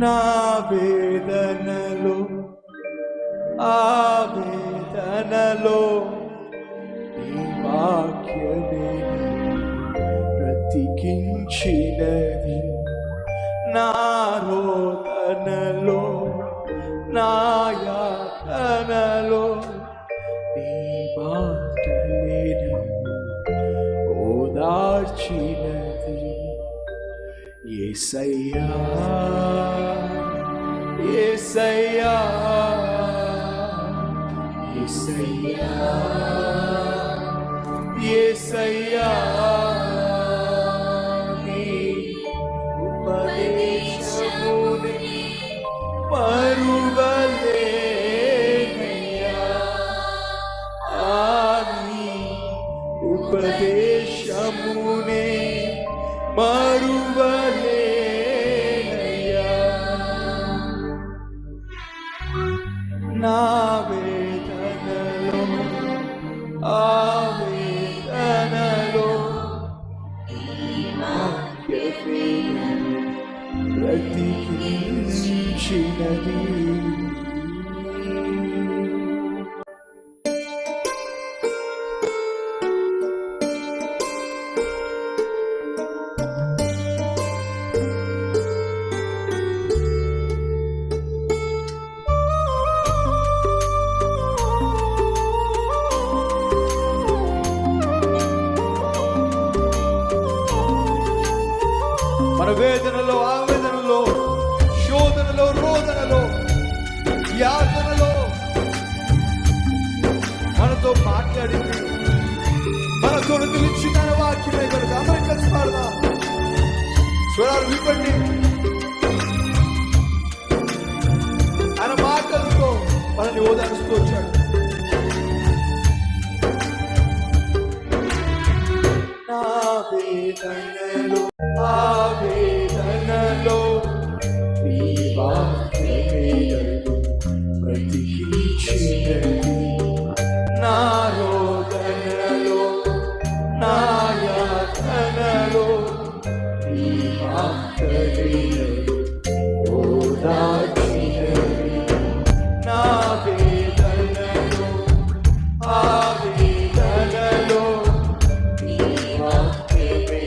నా వేదనలో ఆవేదనలో నీ వాక్యమే బ్రతికించినది. నా రోదనలో నా యాతనలో నీ మాటలే ఓదార్చినది. యేసయ్యా యేసయ్యా యేసయ్యా యేసయ్యా నీ ఉపదేశముని మరువలేనయ్యా. నీ ఉపదేశముని మరువలేనయ్యా. నా వేదనలో ఆవేదనలో బ్రతికించినది. మన వేదనలో ఆవేదనలో శోధనలో రోదనలో యాతనలో మనతో మాట్లాడింది, మనతో నిలిచిన వాక్యమే కనుక అందరం కలిసి పాడదాం. స్వరాలు విప్పండి. ఆయన మాటలతో మనల్ని ఓదారుస్తూ వచ్చాడు. నా వేదనలో ఆవేదనలో నీ వాక్యమే బ్రతికించినది. నా రోదనలో నా యాతనలో నీ మాటలే ఓదార్చినది. నా వేదనలో ఆవేదనలో నీ వాక్యమే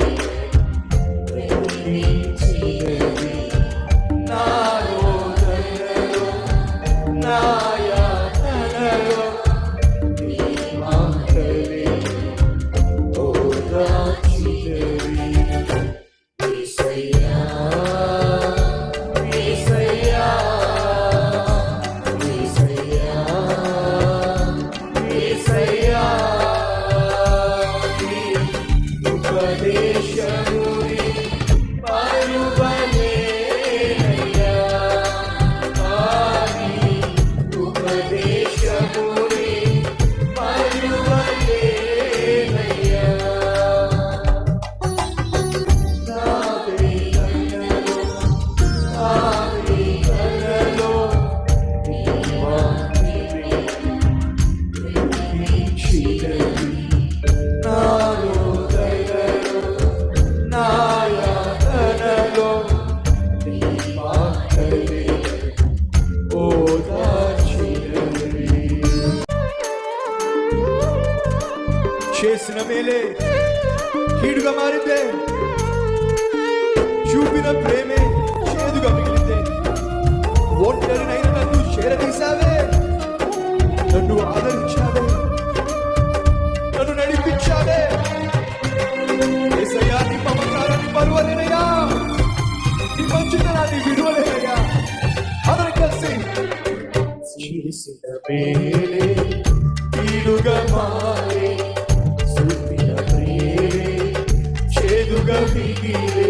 బ్రతికించినది. నా రోదనలో నా యాతనలో నీ మాటలే ఓదార్చినది. యేసయ్యా యేసయ్యా యేసయ్యా యేసయ్యా నీ ఉపదేశముని మరువలేనయ్యా. నీ ఉపదేశముని మరువలేనయ్యా. నా వేదనలో ఆవేదనలో నీ వాక్యమే బ్రతికించినది. నా రోదనలో నా యాతనలో నీ మాటలే ఓదార్చినది. చేసిన మేలే కీడుగా మారిందే, చూపిన ప్రేమే చేదుగా మిగిలిందే. ఒంటరినైన నన్ను చేరదీశావే, నన్ను ఆదరించావే, నన్ను నడిపించావే. యేసయ్యా నీ మమకారాన్ని మరువలేనయ్యా, నీ మంచితనాన్ని విడువలేనయ్యా. అందరం కలిసి చేసిన మేలే కీడుగా మారే, చూపిన ప్రేమే చేదుగా మిగిలే.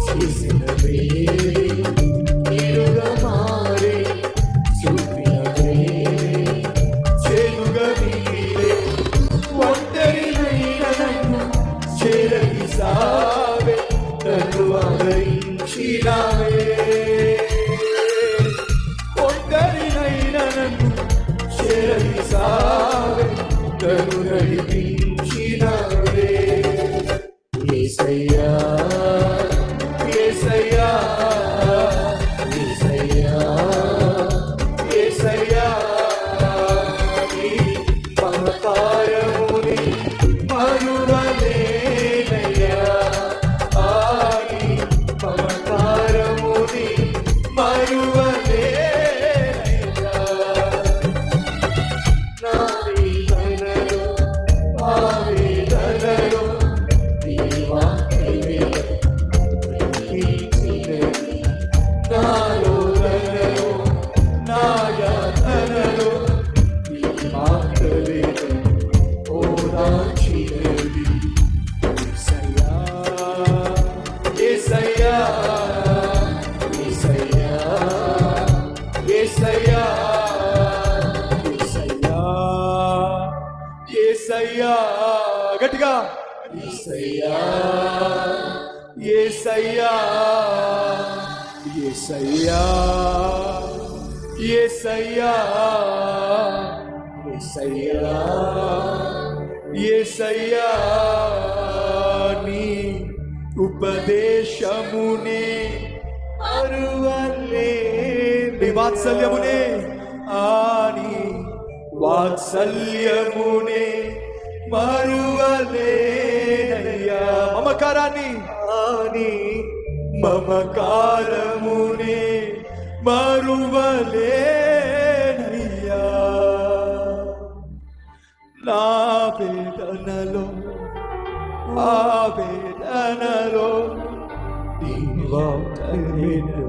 చేసిన మేలే కీడుగా మారే, చూపిన ప్రేమే చేదుగా మిగిలే. ఒంటరినైన నన్ను చేరదీశావే, నన్ను ఆదరించినావే. ఒంటరినైన నన్ను చేరదీశావే, నన్ను నడిపించినావే. మమకారముని మరువలేనయ్యా ఆని మమకారముని మరువలేనయ్యా నా వేదనలో ఆ వేదనలో నీ వాక్యమే బ్రతికించినది నాలో ధనలో నా యాతనలో నీ మాటలే ఓదార్చినది యేసయ్యా యేసయ్యా యేసయ్యా యేసయ్యా యేసయ్యా గట్టిగా యేసయ్యా యేసయ్యా యేసయ్యా యేసయ్యా యేసయ్యా యేసయ్యా నీ ఉపదేశమునే అరువలే నీ వాత్సల్యమునే ఆని వాత్సల్యమునే మరువలేనయ్యా మమకారాన్ని ఆని మమకారమునే మరువలేనయ్యా నా వేదనలో ఆ వేదనలో నీ వాక్యమేను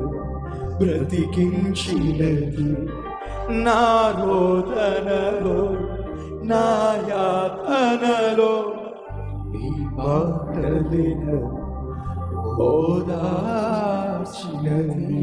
బ్రతికించినది నా రోదనలో నా యాతనలో నీ మాటలేను ఓదార్చినది